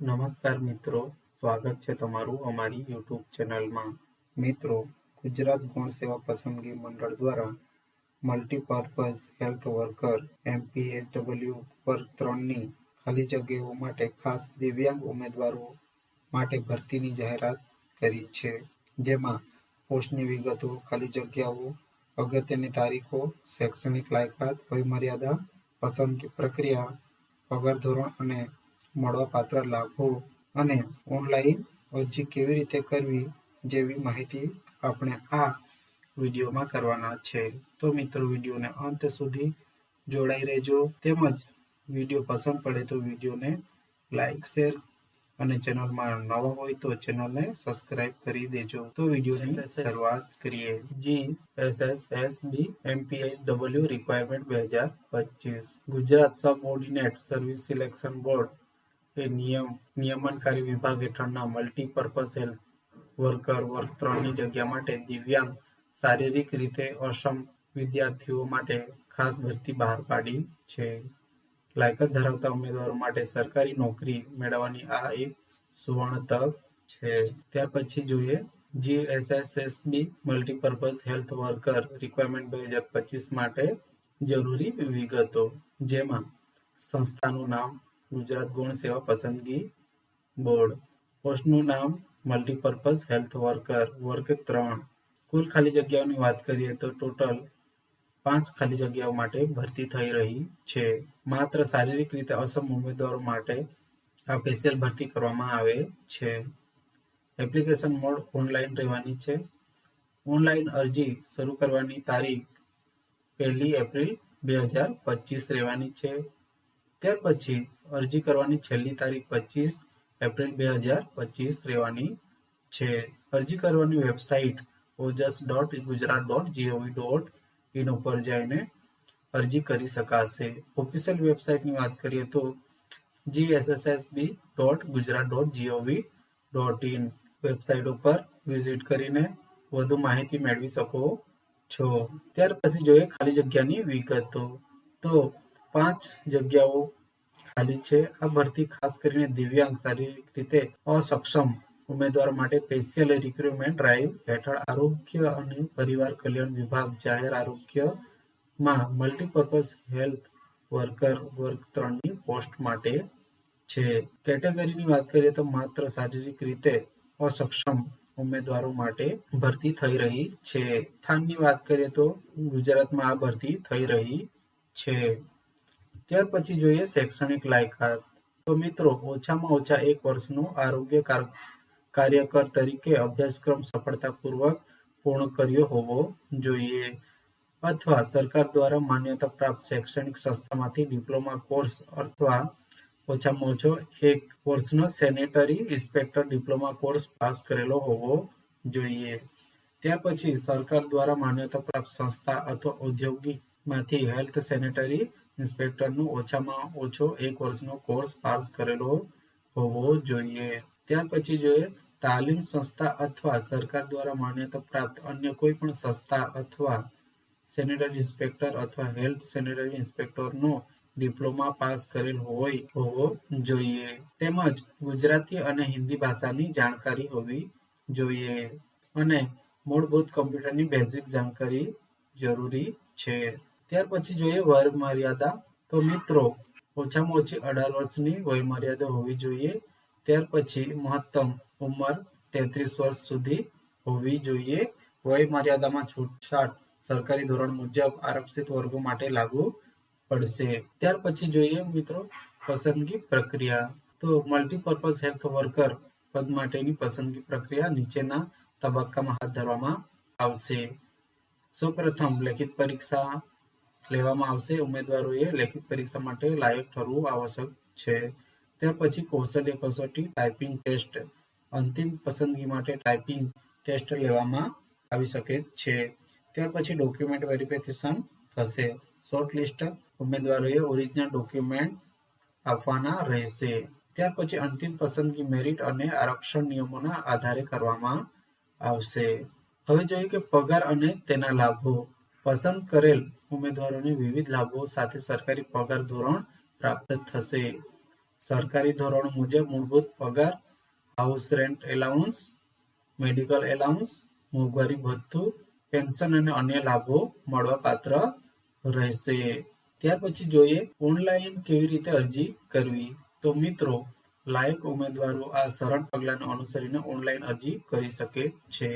નમસ્કાર મિત્રો, સ્વાગત છે તમારું અમારી યુટ્યુબ ચેનલમાં. મિત્રો, ગુજરાત ગૌણ સેવા પસંદગી મંડળ દ્વારા મલ્ટીપર્પઝ હેલ્થ વર્કર MPHW વર્ગ 3ની ખાલી જગ્યાઓ માટે ખાસ દિવ્યાંગ ઉમેદવારો માટે ભરતીની જાહેરાત કરી છે. જેમાં પોસ્ટની વિગતો, ખાલી જગ્યાઓ, અગત્યની તારીખો, શૈક્ષણિક લાયકાત, વયમર્યાદા, પસંદગી પ્રક્રિયા, પગાર ધોરણ અને મળવાપાત્ર લાભો અને ઓનલાઈન અરજી કેવી રીતે કરવી જેવી માહિતી આપણે આ વિડીયોમાં કરવાના છે. તો મિત્રો, વિડીયોને અંત સુધી જોડાઈ રહેજો. તેમજ વિડીયો પસંદ પડે તો વિડીયોને લાઈક, શેર અને ચેનલમાં નવા હોય તો ચેનલને સબસ્ક્રાઇબ કરી દેજો. તો વિડીયોની શરૂઆત કરીએ. GSSSB MPHW requirement 2025 Gujarat subordinate service selection board એ નિયમનકારી વિભાગ હેઠળના મલ્ટીપર્પઝ હેલ્થ વર્કર વર્ગ 3ની જગ્યા માટે દિવ્યાંગ, શારીરિક રીતે અક્ષમ વિદ્યાર્થીઓ માટે ખાસ ભરતી બહાર પાડી છે. લાયકાત ધરાવતા ઉમેદવારો માટે સરકારી નોકરી મેળવવાની આ એક સુવર્ણ તક છે. ત્યાર પછી જોઈએ GSSSB multipurpose health worker requirement 2025 માટે જરૂરી વિગતો, જેમાં સંસ્થાનું નામ ગુજરાત ગૌણ સેવા પસંદગી બોર્ડ, પોસ્ટનું નામ મલ્ટીપર્પઝ હેલ્થ વર્કર વર્ગ 3. કુલ ખાલી જગ્યાઓની વાત કરીએ તો ટોટલ 5 ખાલી જગ્યાઓ માટે ભરતી થઈ રહી છે. માત્ર શારીરિક રીતે અક્ષમ ઉમેદવારો માટે આ સ્પેશિયલ ભરતી કરવામાં આવે છે. એપ્લિકેશન મોડ ઓનલાઈન રહેવાની છે. ઓનલાઈન અરજી શરૂ કરવાની તારીખ 1 એપ્રિલ 2025 રહેવાની છે. ત્યાર પછી અરજી કરવાની છેલ્લી તારીખ 25 એપ્રિલ 2025 રહેવાની છે. અરજી કરવાની વેબસાઇટ ojas.gujarat.gov.in ઉપર જઈને અરજી કરી શકાશે. ઓફિશિયલ વેબસાઇટની વાત કરીએ તો gssb.gujarat.gov.in વેબસાઇટ ઉપર વિઝિટ કરીને વધુ માહિતી મેળવી શકો છો. ત્યાર પછી જોઈએ ખાલી જગ્યાની વિગતો. તો 5 જગ્યાઓ ખાલી છે. આ ભરતી ખાસ કરીને દિવ્યાંગ, શારીરિક રીતે અસક્ષમ ઉમેદવારો માટે સ્પેશિયલ રિક્રુટમેન્ટ ડ્રાઈવ હેઠળ આરોગ્ય અને પરિવાર કલ્યાણ વિભાગ જાહેર આરોગ્યમાં મલ્ટીપર્પઝ હેલ્થ વર્કર વર્ગ 3ની પોસ્ટ માટે છે. કેટેગરીની વાત કરીએ તો માત્ર શારીરિક રીતે અસક્ષમ ઉમેદવારો માટે ભરતી થઈ રહી છે. સ્થાનની વાત કરીએ તો ગુજરાતમાં આ ભરતી થઈ રહી છે. ત્યાર પછી જોઈએ શૈક્ષણિક લાયકાત. તો મિત્રો, ઓછામાં ઓછા 1 વર્ષનો આરોગ્ય કાર્યકર તરીકે અભ્યાસક્રમ સફળતાપૂર્વક પૂર્ણ કર્યો હોવો જોઈએ અથવા સરકાર દ્વારા માન્યતા પ્રાપ્ત શૈક્ષણિક સંસ્થામાંથી ડિપ્લોમા કોર્સ અથવા ઓછામાં ઓછો 1 વર્ષનો sanitary inspector diploma course pass કરેલો હોવો જોઈએ. ત્યાર પછી સરકાર દ્વારા માન્યતા પ્રાપ્ત સંસ્થા અથવા ઔદ્યોગિકમાંથી હેલ્થ સેનેટરી ઇન્સ્પેક્ટરનો ઓછામાં ઓછો 1 વર્ષનો કોર્સ પાસ કરેલો હોવો જોઈએ. ત્યાર પછી જોઈએ તાલીમ સંસ્થા અથવા સરકાર દ્વારા માન્યતા પ્રાપ્ત અન્ય કોઈ પણ સંસ્થા અથવા સેનેટરી ઇન્સ્પેક્ટર અથવા હેલ્થ સેનેટરી ઇન્સ્પેક્ટરનો ડિપ્લોમા પાસ કરેલ હોવો જોઈએ. તેમજ ગુજરાતી અને હિન્દી ભાષાની જાણકારી હોવી જોઈએ અને મૂળભૂત કમ્પ્યુટરની બેઝિક જાણકારી જરૂરી છે. ત્યાર પછી જોઈએ વયમર્યાદા. તો મિત્રો, ઓછામાં ઓછી 18 વર્ષની વયમર્યાદા હોવી જોઈએ. ત્યાર પછી મહત્તમ ઉંમર 33 વર્ષ સુધી હોવી જોઈએ. વયમર્યાદામાં છૂટછાટ સરકારી ધોરણ મુજબ આરક્ષિત વર્ગો માટે લાગુ પડશે. ત્યાર પછી જોઈએ મિત્રો પસંદગી પ્રક્રિયા. તો મલ્ટીપર્પઝ હેલ્થ વર્કર પદ માટેની પસંદગી પ્રક્રિયા નીચેના તબક્કામાં હાથ ધરવામાં આવશે. સૌપ્રથમ લેખિત પરીક્ષા લેવામાં આવશે. ઉમેદવારોએ લેખિત પરીક્ષા માટે લાયક ઠરવું આવશ્યક છે. ત્યાર પછી કૌશલ્ય કસોટી, ટાઈપિંગ ટેસ્ટ. અંતિમ પસંદગી માટે ટાઈપિંગ ટેસ્ટ લેવામાં આવી શકે છે. ત્યાર પછી ડોક્યુમેન્ટ વેરિફિકેશન થશે. શોર્ટ લિસ્ટ ઉમેદવારોએ ઓરિજિનલ ડોક્યુમેન્ટ આપવાના રહેશે. ત્યાર પછી અંતિમ પસંદગી મેરિટ અને આરક્ષણ નિયમોના આધારે કરવામાં આવશે. હવે જોઈએ કે પગાર અને તેના લાભો. પસંદ કરેલ ઉમેદવારોને વિવિધ લાભો સાથે સરકારી પગાર ધોરણ પ્રાપ્ત થશે. સરકારી ધોરણો મુજબ મૂળભૂત પગાર, house rent allowance, medical allowance, મોંઘવારી ભથ્થું, પેન્શન અને અન્ય લાભો મળવાપાત્ર રહેશે. ત્યાર પછી જોઈએ ઓનલાઈન કેવી રીતે અરજી કરવી. તો મિત્રો, લાયક ઉમેદવારો આ સરળ પગલાંને અનુસરીને ઓનલાઈન અરજી કરી શકે છે.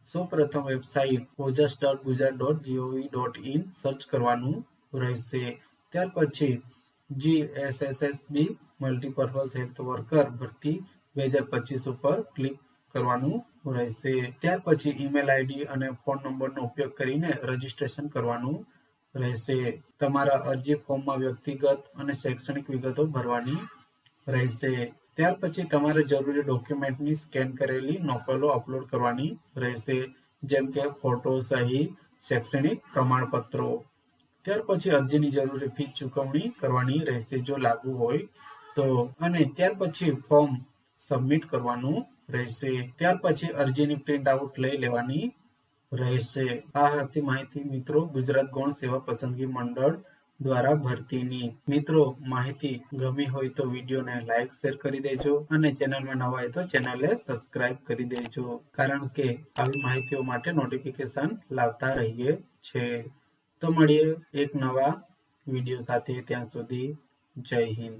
સૌપ્રથમ વેબસાઇટ ojas.gujarat.gov.in સર્ચ કરવાનું રહેશે. ત્યાર પછી GSSSB મલ્ટીપર્પઝ હેલ્થ વર્કર ભરતી 2025 ઉપર ક્લિક કરવાનું રહેશે. ત્યાર પછી ઈમેલ આઈડી અને ફોન નંબરનો ઉપયોગ કરીને રજીસ્ટ્રેશન કરવાનું રહેશે. તમારા અરજી ફોર્મમાં વ્યક્તિગત અને શૈક્ષણિક વિગતો ભરવાની રહેશે. ત્યાર પછી તમારે જરૂરી ડોક્યુમેન્ટની સ્કેન કરેલી નકલો અપલોડ કરવાની રહેશે, જેમ કે ફોટો, સહી, શૈક્ષણિક પ્રમાણપત્રો. ત્યાર પછી અરજીની જરૂરી ફી ચૂકવણી કરવાની રહેશે જો લાગુ હોય તો, અને ત્યાર પછી ફોર્મ સબમિટ કરવાનું રહેશે. ત્યાર પછી અરજીની પ્રિન્ટ આઉટ લઈ લેવાની રહેશે. આ હતી માહિતી મિત્રો ગુજરાત ગૌણ સેવા પસંદગી મંડળ દ્વારા ભરતીની. મિત્રો, માહિતી ગમી હોય તો વિડીયોને લાઈક શેર કરી દેજો અને ચેનલમાં નવા હોય તો ચેનલને સબસ્ક્રાઇબ કરી દેજો, કારણ કે આવી માહિતીઓ માટે નોટિફિકેશન લાવતા રહીએ છે. તો મળીએ એક નવા વિડીયો સાથે. ત્યાં સુધી જય હિન્દ.